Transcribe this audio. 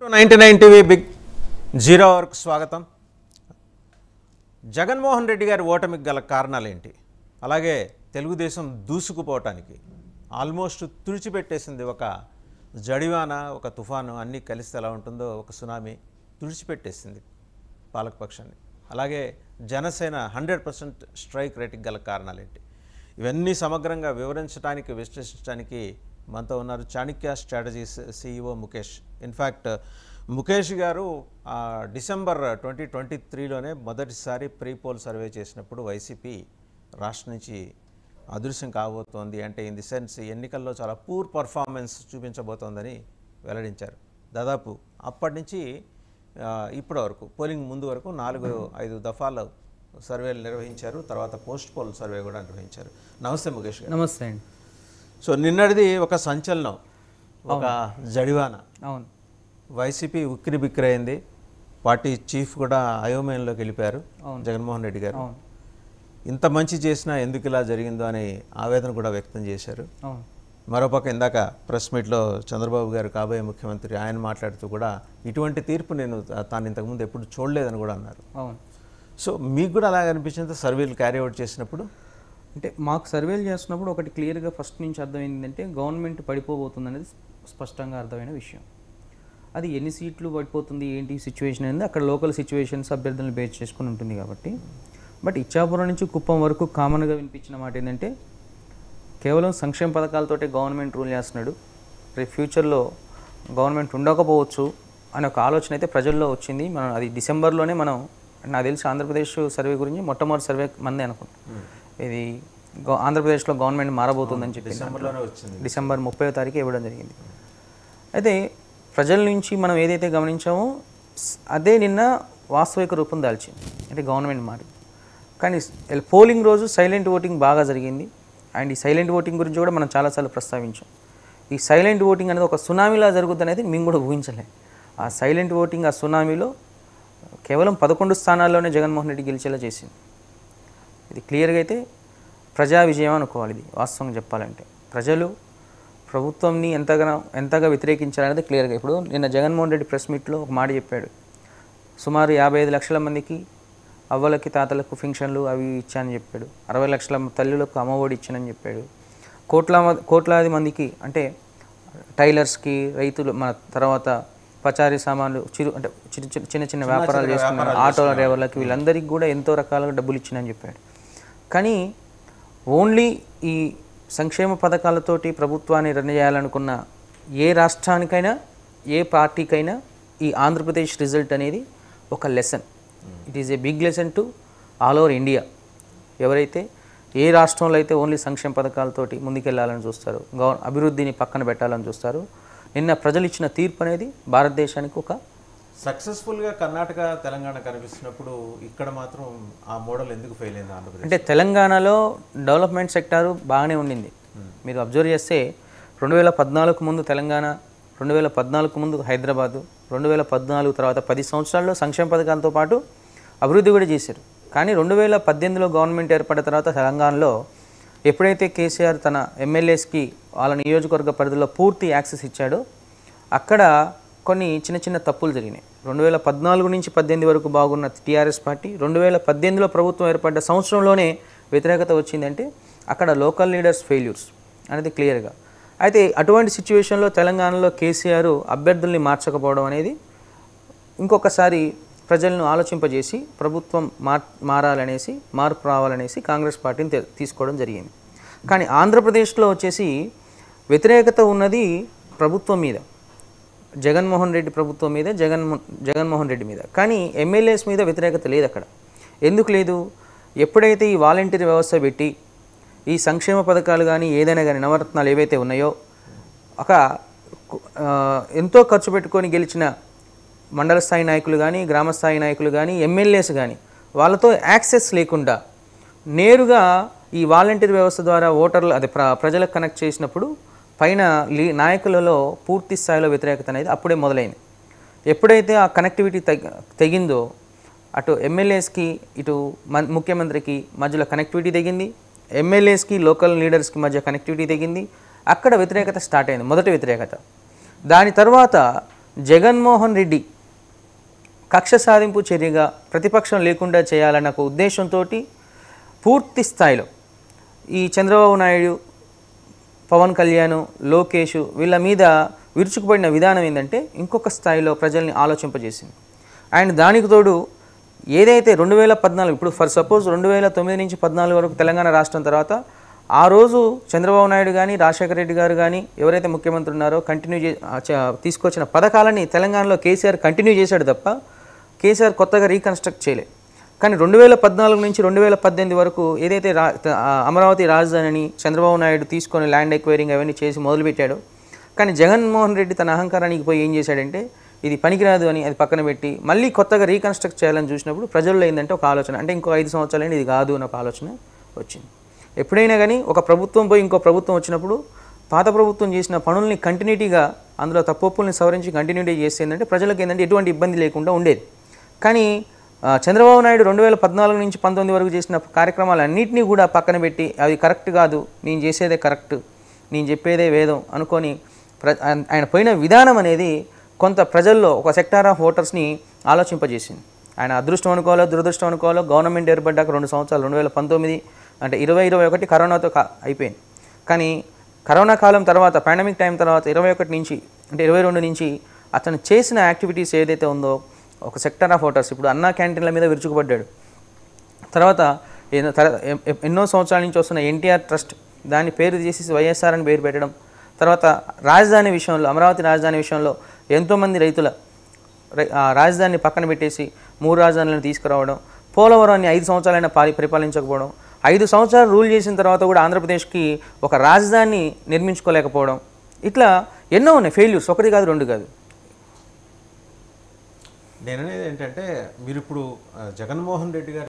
99 TV big zero అవర్కు స్వాగతం. జగన్మోహన్ రెడ్డి గారి ఓటమికి గల కారణాలు ఏంటి? అలాగే తెలుగుదేశం దూసుకుపోవటానికి ఆల్మోస్ట్ తుడిచిపెట్టేసింది. ఒక జడివాన, ఒక తుఫాను అన్నీ కలిస్తే ఎలా ఉంటుందో ఒక సునామీ తుడిచిపెట్టేసింది పాలకపక్షాన్ని. అలాగే జనసేన 100% స్ట్రైక్ రేటుకి గల కారణాలు ఏంటి? ఇవన్నీ సమగ్రంగా వివరించడానికి, విశ్లేషించడానికి మనతో ఉన్నారు Chanakya strategies CEO Mukesh. In fact Mukesh గారు డిసెంబర్ 2023లోనే మొదటిసారి ప్రీపోల్ సర్వే చేసినప్పుడు వైసీపీ రాష్ట్రం నుంచి అదృశ్యం కాబోతోంది, అంటే ఇన్ ది సెన్స్ ఎన్నికల్లో చాలా పూర్ పర్ఫార్మెన్స్ చూపించబోతోందని వెల్లడించారు. దాదాపు అప్పటి నుంచి ఇప్పటి వరకు పోలింగ్ ముందు వరకు 4-5 దఫాలు సర్వేలు నిర్వహించారు. తర్వాత పోస్ట్ పోల్ సర్వే కూడా నిర్వహించారు. నమస్తే ముఖేష్ గారు. నమస్తే అండి. సో నిన్నటిది ఒక సంచలనం, ఒక జడివాన. అవును, వైసీపీ ఉక్కిరి బిక్కిరైంది. పార్టీ చీఫ్ కూడా అయోమయంలోకి వెళ్ళిపోయారు జగన్మోహన్ రెడ్డి గారు. ఇంత మంచి చేసినా ఎందుకు ఇలా జరిగిందో అని ఆవేదన కూడా వ్యక్తం చేశారు. మరోపక్క ఇందాక ప్రెస్ మీట్లో చంద్రబాబు గారు కాబోయే ముఖ్యమంత్రి ఆయన మాట్లాడుతూ కూడా ఇటువంటి తీర్పు నేను తాను ఇంతకుముందు ఎప్పుడు చూడలేదని కూడా అన్నారు. సో మీకు కూడా అలాగే అనిపించింది సర్వేలు క్యారీ అవుట్ చేసినప్పుడు? అంటే మాకు సర్వేలు చేస్తున్నప్పుడు ఒకటి క్లియర్గా ఫస్ట్ నుంచి అర్థమైందంటే గవర్నమెంట్ పడిపోబోతుంది అనేది స్పష్టంగా అర్థమైన విషయం. అది ఎన్ని సీట్లు పడిపోతుంది, ఏంటి సిచ్యువేషన్ అనేది అక్కడ లోకల్ సిచ్యువేషన్స్ అభ్యర్థులను బేస్ చేసుకుని ఉంటుంది కాబట్టి. బట్ ఇచ్చాపురం నుంచి కుప్పం వరకు కామన్గా వినిపించిన మాట ఏంటంటే కేవలం సంక్షేమ పథకాలతోటే గవర్నమెంట్ రూల్ చేస్తున్నాడు, రేపు ఫ్యూచర్లో గవర్నమెంట్ ఉండకపోవచ్చు అనే ఒక ఆలోచన అయితే ప్రజల్లో వచ్చింది. మనం అది డిసెంబర్లోనే మనం, నాకు తెలిసి ఆంధ్రప్రదేశ్ సర్వే గురించి మొట్టమొదటి సర్వే మందే అనుకుంటాం. ఇది ఆంధ్రప్రదేశ్లో గవర్నమెంట్ మారబోతుందని చెప్పి డిసెంబర్ 30వ తారీఖు ఇవ్వడం జరిగింది. అయితే ప్రజల నుంచి మనం ఏదైతే గమనించామో అదే నిన్న వాస్తవిక రూపం దాల్చింది, అంటే గవర్నమెంట్ మారి. కానీ పోలింగ్ రోజు సైలెంట్ ఓటింగ్ బాగా జరిగింది. అండ్ ఈ సైలెంట్ ఓటింగ్ గురించి కూడా మనం చాలాసార్లు ప్రస్తావించాం. ఈ సైలెంట్ ఓటింగ్ అనేది ఒక సునామీలా జరుగుతుంది అనేది మేము కూడా ఊహించలే. ఆ సైలెంట్ ఓటింగ్, ఆ సునామీలో కేవలం 11 స్థానాల్లోనే జగన్మోహన్ రెడ్డి గెలిచేలా చేసింది. ఇది క్లియర్గా అయితే ప్రజా విజయం అనుకోవాలి. ఇది వాస్తవంగా చెప్పాలంటే ప్రజలు ప్రభుత్వంని ఎంతగా వ్యతిరేకించాలనేది క్లియర్గా. ఇప్పుడు నిన్న జగన్మోహన్ రెడ్డి ప్రెస్ మీట్లో ఒక మాట చెప్పాడు, సుమారు 55 లక్షల మందికి అవ్వలకి తాతలకు పెన్షన్లు అవి ఇచ్చానని చెప్పాడు, 60 లక్షల తల్లులకు అమ్మఒడి ఇచ్చానని చెప్పాడు, కోట్లాది మందికి అంటే టైలర్స్కి, రైతులు, మన తర్వాత పచారీ సామాన్లు, అంటే చిన్న చిన్న వ్యాపారాలు చేసుకున్న ఆటోల డ్రైవర్లకి, వీళ్ళందరికీ కూడా ఎంతో రకాలుగా డబ్బులు ఇచ్చిందని చెప్పాడు. కానీ ఓన్లీ ఈ సంక్షేమ పథకాలతోటి ప్రభుత్వాన్ని రన్ చేయాలనుకున్న ఏ రాష్ట్రానికైనా, ఏ పార్టీకైనా ఈ ఆంధ్రప్రదేశ్ రిజల్ట్ అనేది ఒక lesson. It is a big lesson to all over India. ఎవరైతే ఏ రాష్ట్రంలో అయితే ఓన్లీ సంక్షేమ పథకాలతోటి ముందుకెళ్లాలని చూస్తారు, అభివృద్ధిని పక్కన పెట్టాలని చూస్తారు, నిన్న ప్రజలు ఇచ్చిన తీర్పు అనేది భారతదేశానికి ఒక సక్సెస్ఫుల్గా కర్ణాటక, తెలంగాణ కనిపిస్తున్నప్పుడు ఇక్కడ మాత్రం ఆ మోడల్ ఎందుకు ఫెయిల్ అయింది ఆంధ్రప్రదేశ్? అంటే తెలంగాణలో డెవలప్మెంట్ సెక్టారు బాగానే ఉండింది. మీరు అబ్జర్వ్ చేస్తే 2014 ముందు తెలంగాణ, 2014 ముందు హైదరాబాదు, 2014 తర్వాత 10 సంవత్సరాల్లో సంక్షేమ పథకాలతో పాటు అభివృద్ధి కూడా చేశారు. కానీ 2018లో గవర్నమెంట్ ఏర్పడిన తర్వాత తెలంగాణలో ఎప్పుడైతే కేసీఆర్ తన ఎమ్మెల్యేస్కి వాళ్ళ నియోజకవర్గ పరిధిలో పూర్తి యాక్సెస్ ఇచ్చాడో అక్కడ కొన్ని చిన్న చిన్న తప్పులు జరిగినాయి. 2014 నుంచి 18 వరకు బాగున్న టీఆర్ఎస్ పార్టీ 2018లో ప్రభుత్వం ఏర్పడ్డ సంవత్సరంలోనే వ్యతిరేకత వచ్చిందంటే అక్కడ లోకల్ లీడర్స్ ఫెయిల్యూర్స్ అనేది క్లియర్గా. అయితే అటువంటి సిచ్యువేషన్లో తెలంగాణలో కేసీఆర్ అభ్యర్థుల్ని మార్చకపోవడం అనేది ఇంకొకసారి ప్రజలను ఆలోచింపజేసి ప్రభుత్వం మారాలనేసి, మార్పు రావాలనేసి కాంగ్రెస్ పార్టీని తీసుకోవడం జరిగింది. కానీ ఆంధ్రప్రదేశ్లో వచ్చేసి వ్యతిరేకత ఉన్నది ప్రభుత్వం మీద, జగన్మోహన్ రెడ్డి ప్రభుత్వం మీద, జగన్మోహన్ రెడ్డి మీద. కానీ ఎమ్మెల్యేస్ మీద వ్యతిరేకత లేదు అక్కడ. ఎందుకు లేదు? ఎప్పుడైతే ఈ వాలంటీర్ వ్యవస్థ పెట్టి ఈ సంక్షేమ పథకాలు కానీ ఏదైనా కానీ నవరత్నాలు ఏవైతే ఉన్నాయో ఒక ఎంతో ఖర్చు పెట్టుకొని గెలిచిన మండల స్థాయి నాయకులు కానీ, గ్రామ స్థాయి నాయకులు కానీ, ఎమ్మెల్యేస్ కానీ వాళ్ళతో యాక్సెస్ లేకుండా నేరుగా ఈ వాలంటీర్ వ్యవస్థ ద్వారా ఓటర్లు అదే ప్రజలకు కనెక్ట్ చేసినప్పుడు పైన నాయకులలో పూర్తి స్థాయిలో వ్యతిరేకత అనేది అప్పుడే మొదలైంది. ఎప్పుడైతే ఆ కనెక్టివిటీ తెగిందో అటు ఎమ్మెల్యేస్కి, ఇటు ముఖ్యమంత్రికి మధ్యలో కనెక్టివిటీ తెగింది, ఎమ్మెల్యేస్కి, లోకల్ లీడర్స్కి మధ్య కనెక్టివిటీ తెగింది. అక్కడ వ్యతిరేకత స్టార్ట్ అయింది, మొదటి వ్యతిరేకత. దాని తర్వాత జగన్మోహన్ రెడ్డి కక్ష సాధింపు చర్యగా ప్రతిపక్షం లేకుండా చేయాలన్న ఒక ఉద్దేశంతో పూర్తి స్థాయిలో ఈ చంద్రబాబు నాయుడు, పవన్ కళ్యాణ్, లోకేష్ వీళ్ళ మీద విరుచుకుపడిన విధానం ఏంటంటే ఇంకొక స్థాయిలో ప్రజల్ని ఆలోచింపజేసింది. అండ్ దానికి తోడు ఏదైతే 2014 ఇప్పుడు ఫర్ సపోజ్ 2009 నుంచి 14 వరకు తెలంగాణ రాష్ట్రం తర్వాత ఆ రోజు చంద్రబాబు నాయుడు కానీ రాజశేఖర రెడ్డి గారు కానీ ఎవరైతే ముఖ్యమంత్రి ఉన్నారో తీసుకొచ్చిన పథకాలని తెలంగాణలో కేసీఆర్ కంటిన్యూ చేశాడు తప్ప కేసీఆర్ కొత్తగా రీకన్స్ట్రక్ట్ చేయలేదు. కానీ 2014 నుంచి 2018 వరకు ఏదైతే అమరావతి రాజధానిని చంద్రబాబు నాయుడు తీసుకొని ల్యాండ్ ఎక్వైరింగ్ అవన్నీ చేసి మొదలుపెట్టాడో, కానీ జగన్మోహన్ రెడ్డి తన అహంకారానికి పోయి ఏం చేశాడంటే ఇది పనికిరాదు అని అది పక్కన పెట్టి మళ్ళీ కొత్తగా రీకన్స్ట్రక్ట్ చేయాలని చూసినప్పుడు ప్రజల్లో ఏంటంటే ఒక ఆలోచన, అంటే ఇంకో 5 సంవత్సరాలు ఇది కాదు అని ఒక ఆలోచన వచ్చింది. ఎప్పుడైనా కానీ ఒక ప్రభుత్వం పోయి ఇంకో ప్రభుత్వం వచ్చినప్పుడు పాత ప్రభుత్వం చేసిన పనుల్ని కంటిన్యూటీగా అందులో తప్పుల్ని సవరించి కంటిన్యూటీ చేసేందంటే ప్రజలకు ఏంటంటే ఎటువంటి ఇబ్బంది లేకుండా ఉండేది. కానీ చంద్రబాబు నాయుడు 2014 నుంచి 19 వరకు చేసిన కార్యక్రమాలన్నింటినీ కూడా పక్కన పెట్టి అవి కరెక్ట్ కాదు, నేను చేసేదే కరెక్ట్, నేను చెప్పేదే వేదం అనుకొని ఆయన పోయిన విధానం అనేది కొంత ప్రజల్లో ఒక సెక్టార్ ఆఫ్ ఓటర్స్ని ఆలోచింపజేసింది. ఆయన అదృష్టం అనుకోవాలో దురదృష్టం అనుకోవాలో గవర్నమెంట్ ఏర్పడ్డాక 2 సంవత్సరాలు 2019 అంటే 2021 కరోనాతో అయిపోయింది. కానీ కరోనా కాలం తర్వాత పాండమిక్ టైం తర్వాత 21 నుంచి అంటే 22 నుంచి అతను చేసిన యాక్టివిటీస్ ఏదైతే ఉందో ఒక సెక్టర్ ఆఫ్ ఓటర్స్ ఇప్పుడు అన్నా క్యాంటీన్ల మీద విరుచుకుపడ్డాడు. తర్వాత ఎన్నో సంవత్సరాల నుంచి వస్తున్న ఎన్టీఆర్ ట్రస్ట్ దాన్ని పేరు చేసి వైఎస్ఆర్ అని పేరు పెట్టడం, తర్వాత రాజధాని విషయంలో అమరావతి రాజధాని విషయంలో ఎంతోమంది రైతుల రాజధానిని పక్కన పెట్టేసి 3 రాజధానులను తీసుకురావడం, పోలవరాన్ని 5 సంవత్సరాలైనా పరిపాలించకపోవడం, 5 సంవత్సరాలు రూల్ చేసిన తర్వాత కూడా ఆంధ్రప్రదేశ్కి ఒక రాజధాని నిర్మించుకోలేకపోవడం, ఇట్లా ఎన్నో ఉన్నాయి ఫెయిల్యూర్స్, ఒకటి కాదు 2 కాదు. నేననేది ఏంటంటే మీరు ఇప్పుడు జగన్మోహన్ రెడ్డి గారు